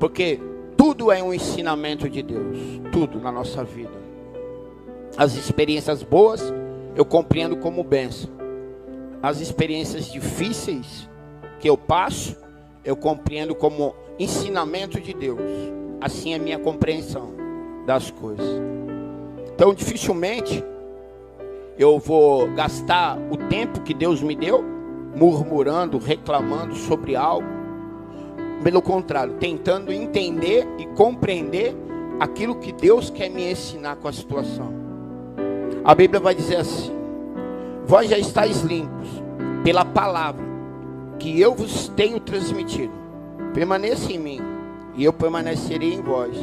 Porque tudo é um ensinamento de Deus. Tudo na nossa vida. As experiências boas, eu compreendo como bênção. As experiências difíceis que eu passo, eu compreendo como ensinamento de Deus. Assim é a minha compreensão das coisas. Então, dificilmente eu vou gastar o tempo que Deus me deu murmurando, reclamando sobre algo. Pelo contrário, tentando entender e compreender aquilo que Deus quer me ensinar com a situação. A Bíblia vai dizer assim: vós já estáis limpos pela palavra que eu vos tenho transmitido. Permaneça em mim e eu permanecerei em vós.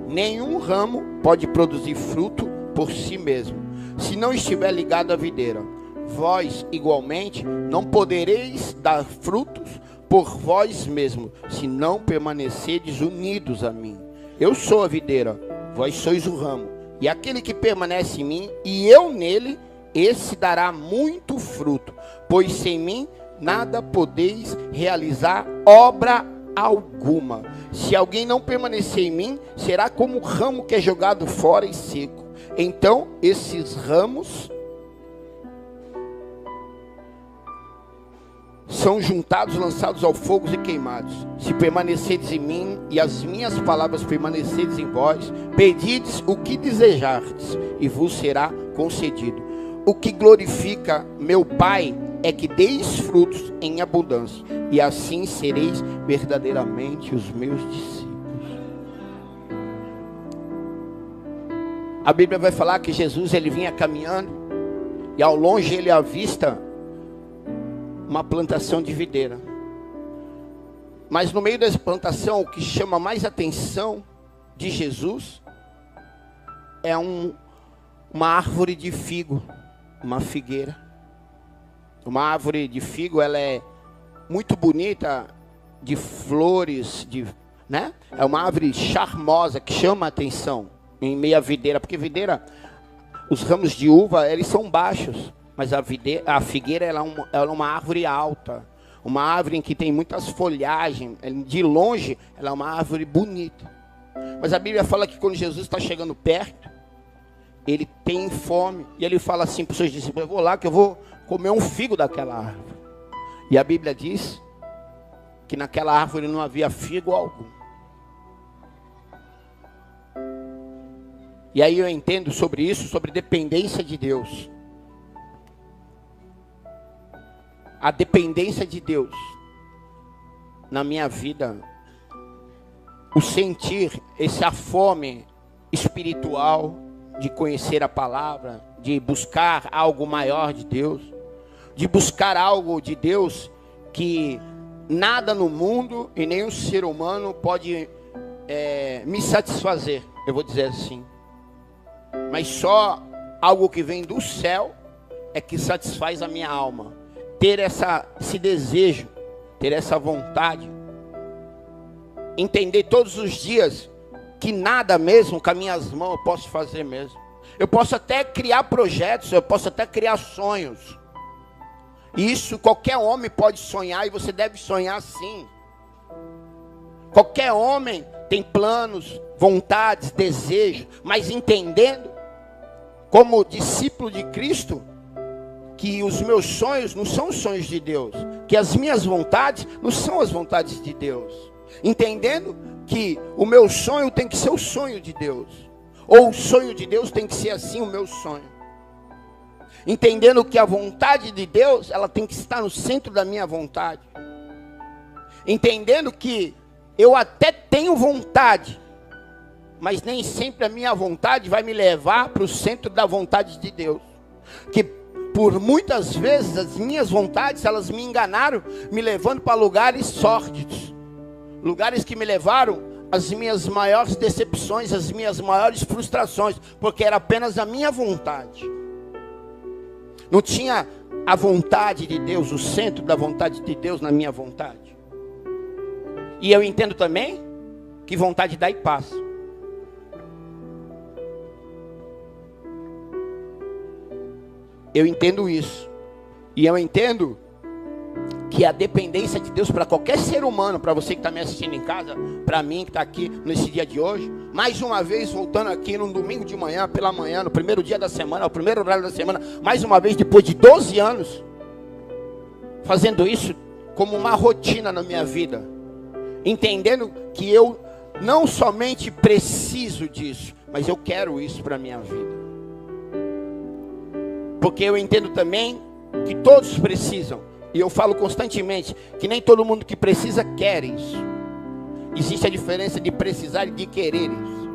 Nenhum ramo pode produzir fruto por si mesmo, se não estiver ligado à videira. Vós, igualmente, não podereis dar frutos por vós mesmos, se não permanecerdes unidos a mim. Eu sou a videira, vós sois o ramo. E aquele que permanece em mim e eu nele, esse dará muito fruto, pois sem mim nada podeis realizar obra alguma. Se alguém não permanecer em mim, será como o ramo que é jogado fora e seco. Então esses ramos são juntados, lançados ao fogo e queimados. Se permanecerdes em mim e as minhas palavras permanecerdes em vós, pedides o que desejardes e vos será concedido. O que glorifica meu Pai é que deis frutos em abundância, e assim sereis verdadeiramente os meus discípulos. A Bíblia vai falar que Jesus, ele vinha caminhando e ao longe ele avista uma plantação de videira. Mas no meio dessa plantação, o que chama mais atenção de Jesus é uma árvore de figo, uma figueira. Uma árvore de figo, ela é muito bonita, de flores, né? É uma árvore charmosa que chama a atenção em meio à videira, porque videira, os ramos de uva, eles são baixos. Mas a figueira ela é uma árvore alta. Uma árvore em que tem muitas folhagens. De longe, ela é uma árvore bonita. Mas a Bíblia fala que quando Jesus está chegando perto, ele tem fome. E ele fala assim para os seus discípulos: eu vou lá que eu vou comer um figo daquela árvore. E a Bíblia diz que naquela árvore não havia figo algum. E aí eu entendo sobre isso, sobre dependência de Deus. A dependência de Deus na minha vida, o sentir essa fome espiritual de conhecer a palavra, de buscar algo maior de Deus, de buscar algo de Deus que nada no mundo e nem o ser humano pode me satisfazer, eu vou dizer assim. Mas só algo que vem do céu é que satisfaz a minha alma. Ter esse desejo, ter essa vontade, entender todos os dias que nada mesmo com as minhas mãos eu posso fazer mesmo. Eu posso até criar projetos, eu posso até criar sonhos. Isso qualquer homem pode sonhar e você deve sonhar sim. Qualquer homem tem planos, vontades, desejos, mas entendendo, como discípulo de Cristo, que os meus sonhos não são os sonhos de Deus, que as minhas vontades não são as vontades de Deus, entendendo que o meu sonho tem que ser o sonho de Deus, ou o sonho de Deus tem que ser assim o meu sonho, entendendo que a vontade de Deus, ela tem que estar no centro da minha vontade, entendendo que eu até tenho vontade, mas nem sempre a minha vontade vai me levar para o centro da vontade de Deus, que por muitas vezes as minhas vontades, elas me enganaram, me levando para lugares sórdidos, lugares que me levaram às minhas maiores decepções, às minhas maiores frustrações, porque era apenas a minha vontade, não tinha a vontade de Deus, o centro da vontade de Deus na minha vontade. E eu entendo também que vontade dá e passa. Eu entendo isso. E eu entendo que a dependência de Deus para qualquer ser humano, para você que está me assistindo em casa, para mim que está aqui nesse dia de hoje, mais uma vez voltando aqui no domingo de manhã, pela manhã, no primeiro dia da semana, o primeiro horário da semana, mais uma vez depois de 12 anos, fazendo isso como uma rotina na minha vida, entendendo que eu não somente preciso disso, mas eu quero isso para a minha vida, porque eu entendo também que todos precisam. E eu falo constantemente que nem todo mundo que precisa quer isso. Existe a diferença de precisar e de querer isso.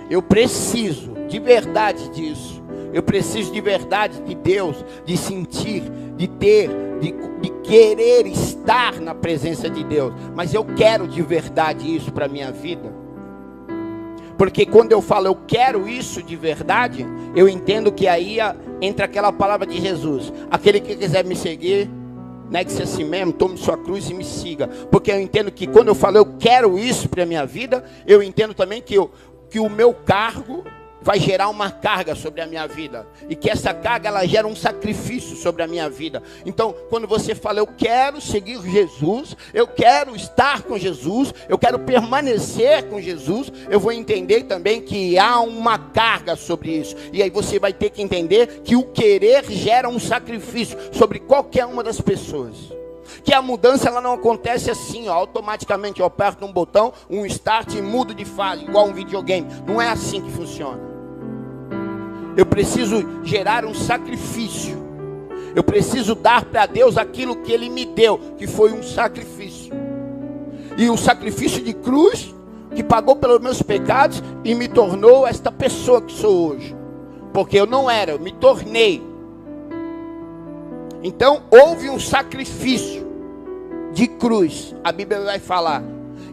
Eu preciso de verdade disso. Eu preciso de verdade de Deus, de sentir, de ter, de querer estar na presença de Deus. Mas eu quero de verdade isso para a minha vida. Porque quando eu falo eu quero isso de verdade, eu entendo que aí entra aquela palavra de Jesus: aquele que quiser me seguir, negue-se a si mesmo, tome sua cruz e me siga. Porque eu entendo que quando eu falo eu quero isso para a minha vida, eu entendo também que o meu cargo vai gerar uma carga sobre a minha vida, e que essa carga ela gera um sacrifício sobre a minha vida. Então quando você fala eu quero seguir Jesus, eu quero estar com Jesus, eu quero permanecer com Jesus, eu vou entender também que há uma carga sobre isso. E aí você vai ter que entender que o querer gera um sacrifício sobre qualquer uma das pessoas. Que a mudança ela não acontece assim, ó, automaticamente eu aperto um botão, um start e mudo de fase, igual um videogame. Não é assim que funciona. Eu preciso gerar um sacrifício. Eu preciso dar para Deus aquilo que Ele me deu, que foi um sacrifício. E um sacrifício de cruz, que pagou pelos meus pecados e me tornou esta pessoa que sou hoje. Porque eu não era, eu me tornei. Então houve um sacrifício de cruz, a Bíblia vai falar.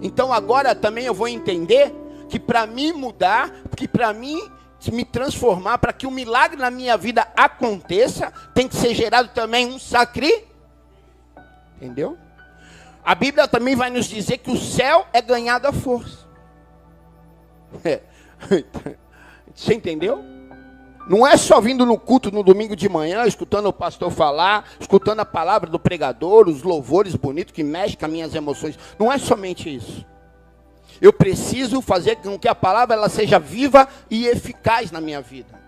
Então agora também eu vou entender que para mim mudar, que para mim me transformar, para que o milagre na minha vida aconteça, tem que ser gerado também um sacrifício. Entendeu? A Bíblia também vai nos dizer que o céu é ganhado à força. Você entendeu? Não é só vindo no culto no domingo de manhã, escutando o pastor falar, escutando a palavra do pregador, os louvores bonitos que mexem com as minhas emoções. Não é somente isso. Eu preciso fazer com que a palavra ela seja viva e eficaz na minha vida.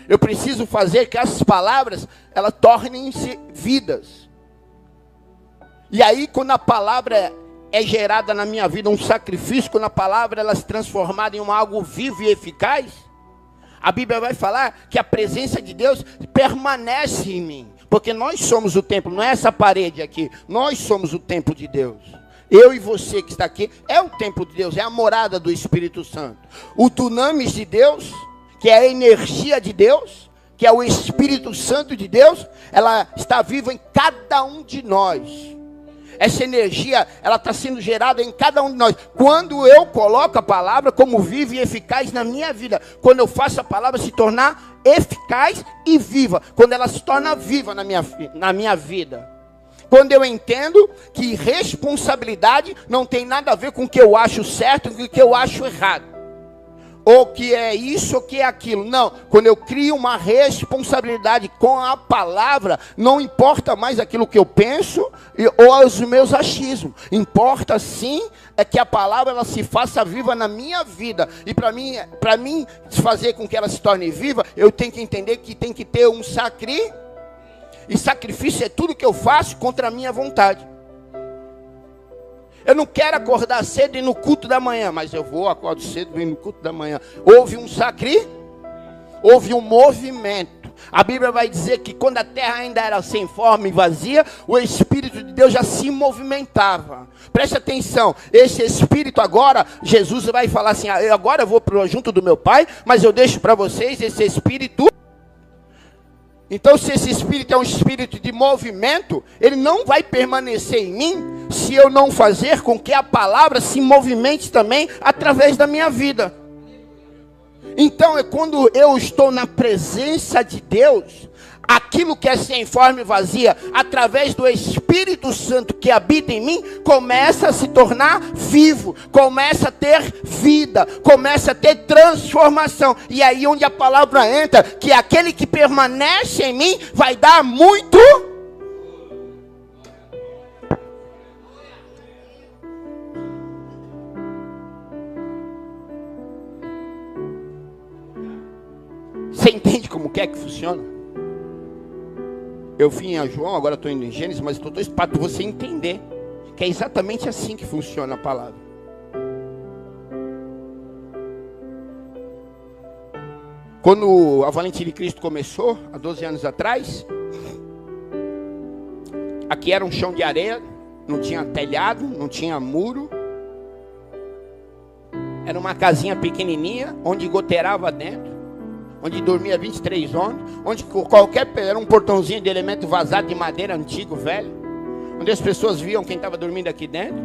Eu preciso fazer que essas palavras elas tornem-se vidas. E aí quando a palavra é gerada na minha vida, um sacrifício, quando a palavra ela se transformada em algo vivo e eficaz, a Bíblia vai falar que a presença de Deus permanece em mim. Porque nós somos o templo, não é essa parede aqui. Nós somos o templo de Deus. Eu e você que está aqui, é o templo de Deus, é a morada do Espírito Santo. O dunamis de Deus, que é a energia de Deus, que é o Espírito Santo de Deus, ela está viva em cada um de nós. Essa energia, ela está sendo gerada em cada um de nós. Quando eu coloco a palavra como viva e eficaz na minha vida. Quando eu faço a palavra se tornar eficaz e viva. Quando ela se torna viva na minha vida. Quando eu entendo que responsabilidade não tem nada a ver com o que eu acho certo e com o que eu acho errado. Ou que é isso ou que é aquilo. Não, quando eu crio uma responsabilidade com a palavra, não importa mais aquilo que eu penso ou os meus achismos. Importa sim é que a palavra ela se faça viva na minha vida. E para mim fazer com que ela se torne viva, eu tenho que entender que tem que ter um sacrifício. E sacrifício é tudo que eu faço contra a minha vontade. Eu não quero acordar cedo e ir no culto da manhã, mas eu acordo cedo e ir no culto da manhã. Houve um sacrifício, houve um movimento. A Bíblia vai dizer que quando a terra ainda era sem forma e vazia, o Espírito de Deus já se movimentava. Preste atenção, esse Espírito agora, Jesus vai falar assim, agora eu vou junto do meu Pai, mas eu deixo para vocês esse Espírito. Então se esse Espírito é um Espírito de movimento, ele não vai permanecer em mim, se eu não fazer com que a palavra se movimente também através da minha vida. Então é quando eu estou na presença de Deus, aquilo que é sem forma e vazia, através do Espírito Santo que habita em mim, começa a se tornar vivo, começa a ter vida, começa a ter transformação. E aí onde a palavra entra, que aquele que permanece em mim vai dar muito Você entende como que funciona? Eu vim a João, agora estou indo em Gênesis, mas estou dois para você entender que é exatamente assim que funciona a palavra. Quando a Valente de Cristo começou, há 12 anos atrás, aqui era um chão de areia, não tinha telhado, não tinha muro. Era uma casinha pequenininha, onde goteirava dentro, onde dormia 23 homens, onde era um portãozinho de elemento vazado de madeira antigo, velho, onde as pessoas viam quem estava dormindo aqui dentro.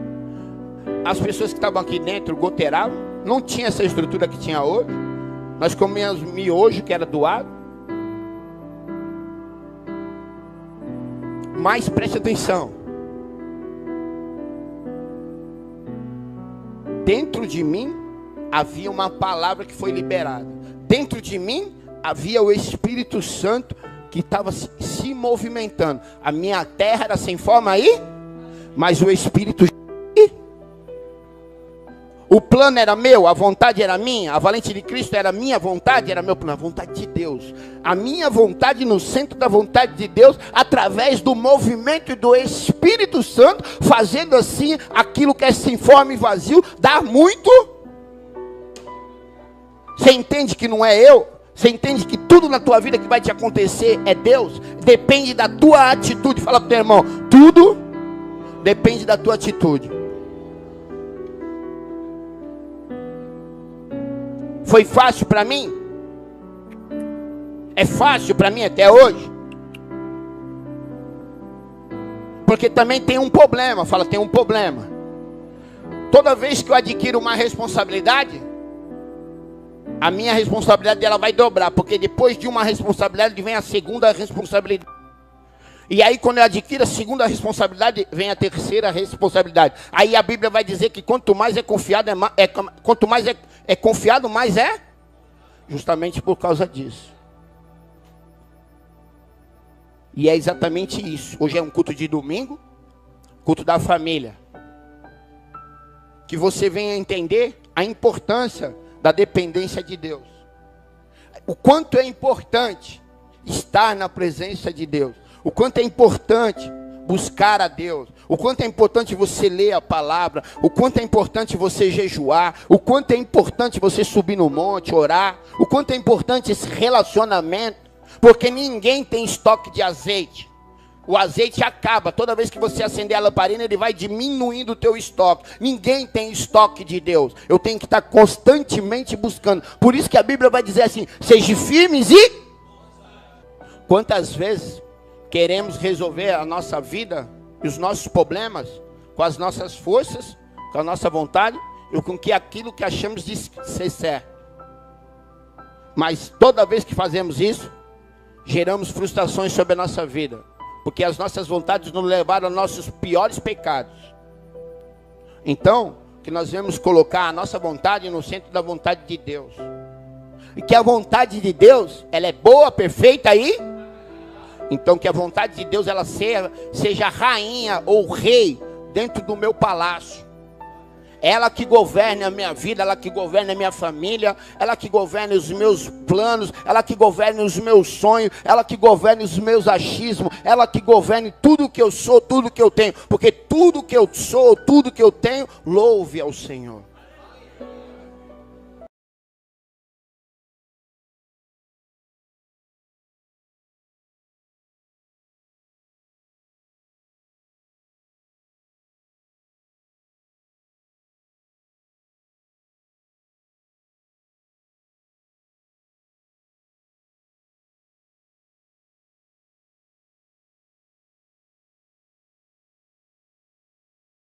As pessoas que estavam aqui dentro goteiravam, não tinha essa estrutura que tinha hoje. Nós comíamos miojo que era doado. Mas preste atenção. Dentro de mim havia uma palavra que foi liberada. Dentro de mim havia o Espírito Santo que estava se movimentando. A minha terra era sem forma aí, mas o Espírito... O plano era meu, a vontade era minha, a Valente de Cristo era minha vontade, era meu plano, a vontade de Deus. A minha vontade no centro da vontade de Deus, através do movimento do Espírito Santo, fazendo assim aquilo que é sem forma e vazio, dar muito. Você entende que não é eu? Você entende que tudo na tua vida que vai te acontecer é Deus? Depende da tua atitude. Fala para o teu irmão, tudo depende da tua atitude. Foi fácil para mim? É fácil para mim até hoje? Porque também tem um problema. Fala, tem um problema. Toda vez que eu adquiro uma responsabilidade, a minha responsabilidade ela vai dobrar. Porque depois de uma responsabilidade vem a segunda responsabilidade. E aí quando eu adquiro a segunda responsabilidade, vem a terceira responsabilidade. Aí a Bíblia vai dizer que quanto mais é confiado, quanto mais é confiado, mais é. Justamente por causa disso. E é exatamente isso. Hoje é um culto de domingo, culto da família. Que você venha entender a importância da dependência de Deus. O quanto é importante estar na presença de Deus. O quanto é importante buscar a Deus. O quanto é importante você ler a palavra. O quanto é importante você jejuar. O quanto é importante você subir no monte, orar. O quanto é importante esse relacionamento. Porque ninguém tem estoque de azeite. O azeite acaba. Toda vez que você acender a lamparina, ele vai diminuindo o teu estoque. Ninguém tem estoque de Deus. Eu tenho que estar constantemente buscando. Por isso que a Bíblia vai dizer assim, sejam firmes e... Quantas vezes queremos resolver a nossa vida e os nossos problemas com as nossas forças, com a nossa vontade e com aquilo que achamos de ser certo. Mas toda vez que fazemos isso, geramos frustrações sobre a nossa vida. Porque as nossas vontades nos levaram aos nossos piores pecados. Então, que nós devemos colocar a nossa vontade no centro da vontade de Deus. E que a vontade de Deus, ela é boa, perfeita e... Então que a vontade de Deus ela seja rainha ou rei dentro do meu palácio. Ela que governe a minha vida, ela que governe a minha família, ela que governe os meus planos, ela que governe os meus sonhos, ela que governe os meus achismos, ela que governe tudo que eu sou, tudo que eu tenho. Porque tudo que eu sou, tudo que eu tenho, louve ao Senhor.